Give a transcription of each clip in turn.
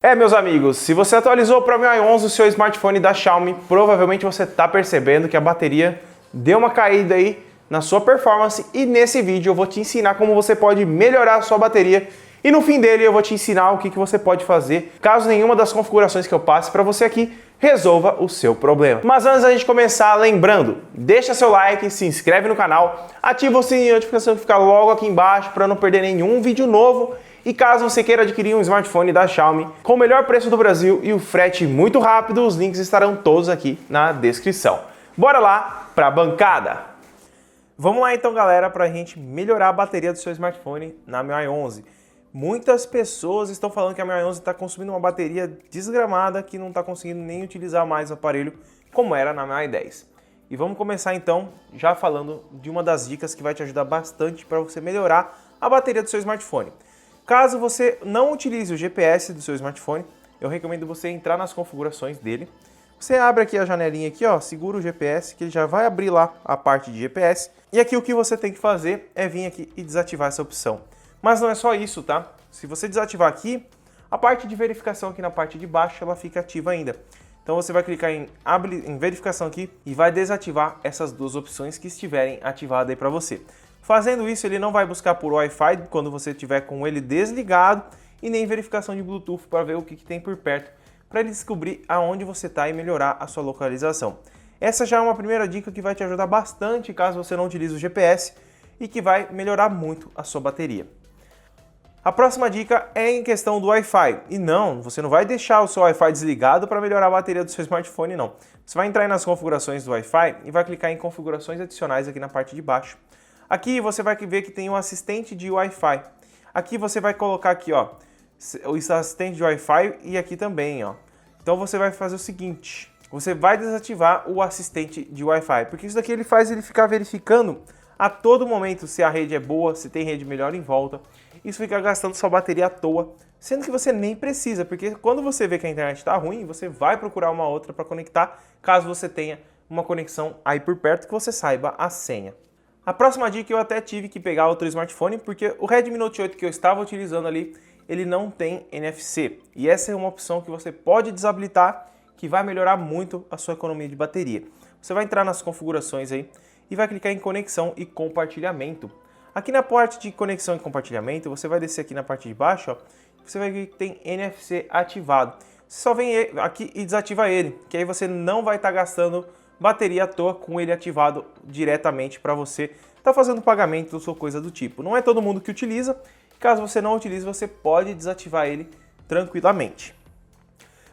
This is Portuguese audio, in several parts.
Meus amigos, se você atualizou para o MIUI 11 o seu smartphone da Xiaomi, provavelmente você está percebendo que a bateria deu uma caída aí na sua performance e nesse vídeo eu vou te ensinar como você pode melhorar a sua bateria e no fim dele eu vou te ensinar o que você pode fazer caso nenhuma das configurações que eu passe para você aqui resolva o seu problema. Mas antes da gente começar, lembrando, deixa seu like, se inscreve no canal, ativa o sininho de notificação que fica logo aqui embaixo para não perder nenhum vídeo novo. E caso você queira adquirir um smartphone da Xiaomi com o melhor preço do Brasil e o frete muito rápido, os links estarão todos aqui na descrição. Bora lá para a bancada! Vamos lá então, galera, para a gente melhorar a bateria do seu smartphone na MIUI 11. Muitas pessoas estão falando que a MIUI 11 está consumindo uma bateria desgramada que não está conseguindo nem utilizar mais o aparelho como era na MIUI 10. E vamos começar então já falando de uma das dicas que vai te ajudar bastante para você melhorar a bateria do seu smartphone. Caso você não utilize o GPS do seu smartphone, eu recomendo você entrar nas configurações dele. Você abre aqui a janelinha aqui, ó, segura o GPS, que ele já vai abrir lá a parte de GPS. E aqui o que você tem que fazer é vir aqui e desativar essa opção. Mas não é só isso, tá? Se você desativar aqui, a parte de verificação aqui na parte de baixo, ela fica ativa ainda. Então você vai clicar em verificação aqui e vai desativar essas duas opções que estiverem ativadas aí para você. Fazendo isso, ele não vai buscar por Wi-Fi quando você estiver com ele desligado e nem verificação de Bluetooth para ver o que tem por perto, para ele descobrir aonde você está e melhorar a sua localização. Essa já é uma primeira dica que vai te ajudar bastante caso você não utilize o GPS e que vai melhorar muito a sua bateria. A próxima dica é em questão do Wi-Fi. E não, você não vai deixar o seu Wi-Fi desligado para melhorar a bateria do seu smartphone, não. Você vai entrar aí nas configurações do Wi-Fi e vai clicar em configurações adicionais aqui na parte de baixo. Aqui você vai ver que tem um assistente de Wi-Fi. Aqui você vai colocar aqui, ó, o assistente de Wi-Fi e aqui também, ó. Então você vai fazer o seguinte, você vai desativar o assistente de Wi-Fi, porque isso daqui ele faz ele ficar verificando a todo momento se a rede é boa, se tem rede melhor em volta. Isso fica gastando sua bateria à toa, sendo que você nem precisa, porque quando você vê que a internet está ruim, você vai procurar uma outra para conectar, caso você tenha uma conexão aí por perto que você saiba a senha. A próxima dica eu até tive que pegar outro smartphone porque o Redmi Note 8 que eu estava utilizando ali, ele não tem NFC. E essa é uma opção que você pode desabilitar que vai melhorar muito a sua economia de bateria. Você vai entrar nas configurações aí e vai clicar em conexão e compartilhamento. Aqui na parte de conexão e compartilhamento, você vai descer aqui na parte de baixo, ó, você vai ver que tem NFC ativado. Você só vem aqui e desativa ele, que aí você não vai estar gastando bateria à toa com ele ativado diretamente para você estar fazendo pagamento ou coisa do tipo. Não é todo mundo que utiliza, caso você não utilize, você pode desativar ele tranquilamente.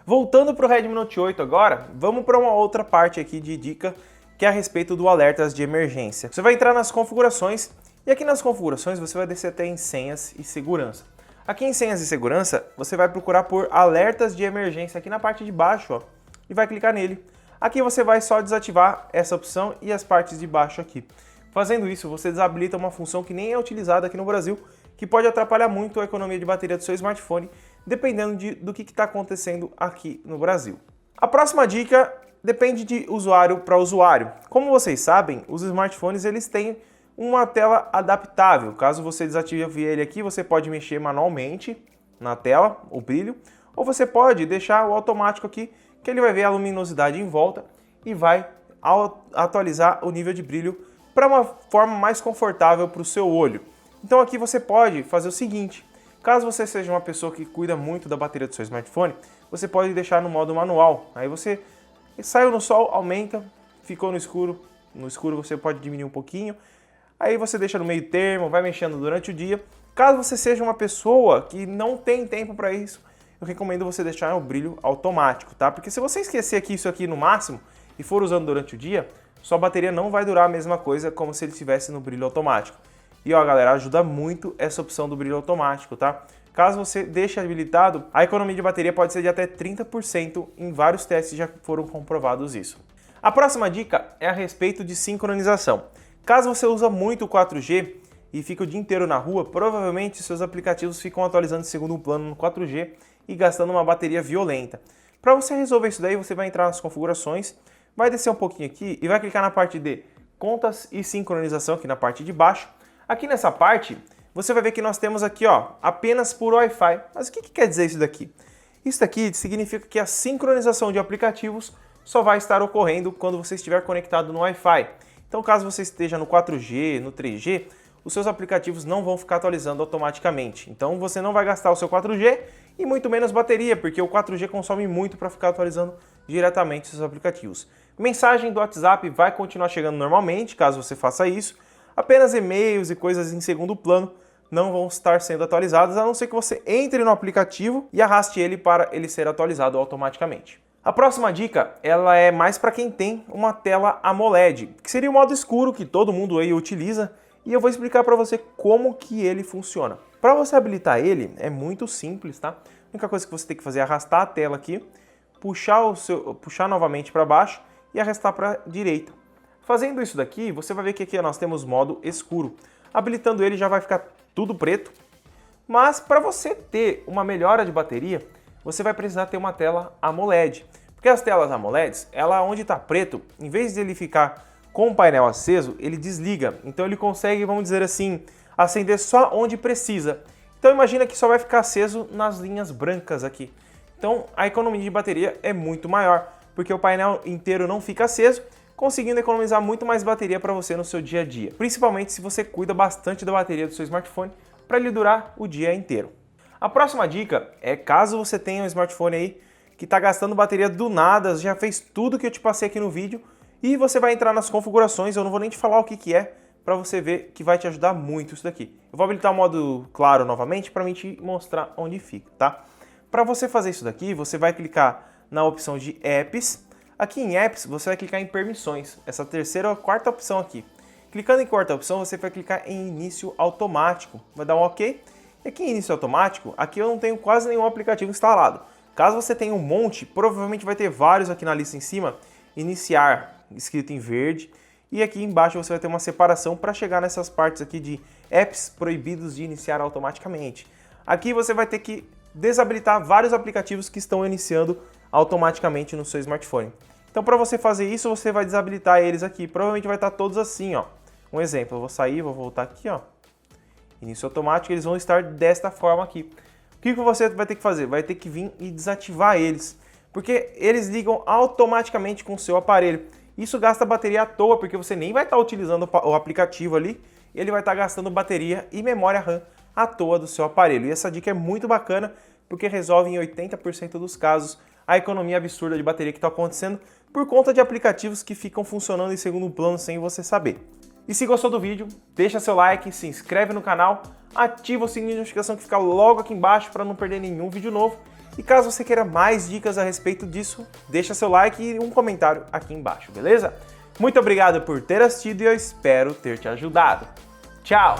Voltando para o Redmi Note 8 agora, vamos para uma outra parte aqui de dica, que é a respeito do alertas de emergência. Você vai entrar nas configurações, e aqui nas configurações você vai descer até em senhas e segurança. Aqui em senhas e segurança, você vai procurar por alertas de emergência aqui na parte de baixo, ó, e vai clicar nele. Aqui você vai só desativar essa opção e as partes de baixo aqui. Fazendo isso, você desabilita uma função que nem é utilizada aqui no Brasil, que pode atrapalhar muito a economia de bateria do seu smartphone, dependendo do que está acontecendo aqui no Brasil. A próxima dica depende de usuário para usuário. Como vocês sabem, os smartphones eles têm uma tela adaptável. Caso você desative ele aqui, você pode mexer manualmente na tela, o brilho, ou você pode deixar o automático aqui, que ele vai ver a luminosidade em volta e vai atualizar o nível de brilho para uma forma mais confortável para o seu olho. Então aqui você pode fazer o seguinte, caso você seja uma pessoa que cuida muito da bateria do seu smartphone, você pode deixar no modo manual. Aí você saiu no sol, aumenta, ficou no escuro você pode diminuir um pouquinho, aí você deixa no meio termo, vai mexendo durante o dia. Caso você seja uma pessoa que não tem tempo para isso, eu recomendo você deixar o brilho automático, tá? Porque se você esquecer aqui isso aqui no máximo e for usando durante o dia, sua bateria não vai durar a mesma coisa como se ele estivesse no brilho automático. E ó, galera, ajuda muito essa opção do brilho automático, tá? Caso você deixe habilitado, a economia de bateria pode ser de até 30%, em vários testes já foram comprovados isso. A próxima dica é a respeito de sincronização. Caso você usa muito o 4G e fica o dia inteiro na rua, provavelmente seus aplicativos ficam atualizando de segundo plano no 4G e gastando uma bateria violenta. Para você resolver isso daí, você vai entrar nas configurações, vai descer um pouquinho aqui e vai clicar na parte de contas e sincronização aqui na parte de baixo. Aqui nessa parte, você vai ver que nós temos aqui, ó, apenas por Wi-Fi. Mas o que quer dizer isso daqui? Isso daqui significa que a sincronização de aplicativos só vai estar ocorrendo quando você estiver conectado no Wi-Fi. Então, caso você esteja no 4G, no 3G, os seus aplicativos não vão ficar atualizando automaticamente. Então, você não vai gastar o seu 4G e muito menos bateria, porque o 4G consome muito para ficar atualizando diretamente os seus aplicativos. Mensagem do WhatsApp vai continuar chegando normalmente, caso você faça isso. Apenas e-mails e coisas em segundo plano não vão estar sendo atualizadas, a não ser que você entre no aplicativo e arraste ele para ele ser atualizado automaticamente. A próxima dica, ela é mais para quem tem uma tela AMOLED, que seria o modo escuro que todo mundo aí utiliza, e eu vou explicar para você como que ele funciona. Para você habilitar ele, é muito simples, tá? A única coisa que você tem que fazer é arrastar a tela aqui, puxar novamente para baixo e arrastar para a direita. Fazendo isso daqui, você vai ver que aqui nós temos modo escuro. Habilitando ele já vai ficar tudo preto, mas para você ter uma melhora de bateria, você vai precisar ter uma tela AMOLED. Porque as telas AMOLEDs, ela onde está preto, em vez de ele ficar com o painel aceso, ele desliga. Então ele consegue, vamos dizer assim, acender só onde precisa. Então imagina que só vai ficar aceso nas linhas brancas aqui. Então a economia de bateria é muito maior, porque o painel inteiro não fica aceso, conseguindo economizar muito mais bateria para você no seu dia a dia. Principalmente se você cuida bastante da bateria do seu smartphone para ele durar o dia inteiro. A próxima dica é caso você tenha um smartphone aí que está gastando bateria do nada, já fez tudo que eu te passei aqui no vídeo e você vai entrar nas configurações, eu não vou nem te falar o que é, para você ver que vai te ajudar muito isso daqui. Eu vou habilitar o modo claro novamente para mim te mostrar onde fica, tá? Para você fazer isso daqui, você vai clicar na opção de Apps. Aqui em Apps, você vai clicar em Permissões, essa terceira ou quarta opção aqui. Clicando em quarta opção, você vai clicar em Início Automático, vai dar um OK. E aqui em Início Automático, aqui eu não tenho quase nenhum aplicativo instalado. Caso você tenha um monte, provavelmente vai ter vários aqui na lista em cima. Iniciar, escrito em verde. E aqui embaixo você vai ter uma separação para chegar nessas partes aqui de apps proibidos de iniciar automaticamente. Aqui você vai ter que desabilitar vários aplicativos que estão iniciando automaticamente no seu smartphone. Então, para você fazer isso, você vai desabilitar eles aqui. Provavelmente vai estar todos assim, ó. Um exemplo, eu vou sair, vou voltar aqui, ó. Início automático, eles vão estar desta forma aqui. O que você vai ter que fazer? Vai ter que vir e desativar eles, porque eles ligam automaticamente com o seu aparelho. Isso gasta bateria à toa, porque você nem vai estar utilizando o aplicativo ali, ele vai estar gastando bateria e memória RAM à toa do seu aparelho. E essa dica é muito bacana, porque resolve em 80% dos casos a economia absurda de bateria que está acontecendo por conta de aplicativos que ficam funcionando em segundo plano sem você saber. E se gostou do vídeo, deixa seu like, se inscreve no canal, ativa o sininho de notificação que fica logo aqui embaixo para não perder nenhum vídeo novo. E caso você queira mais dicas a respeito disso, deixa seu like e um comentário aqui embaixo, beleza? Muito obrigado por ter assistido e eu espero ter te ajudado. Tchau!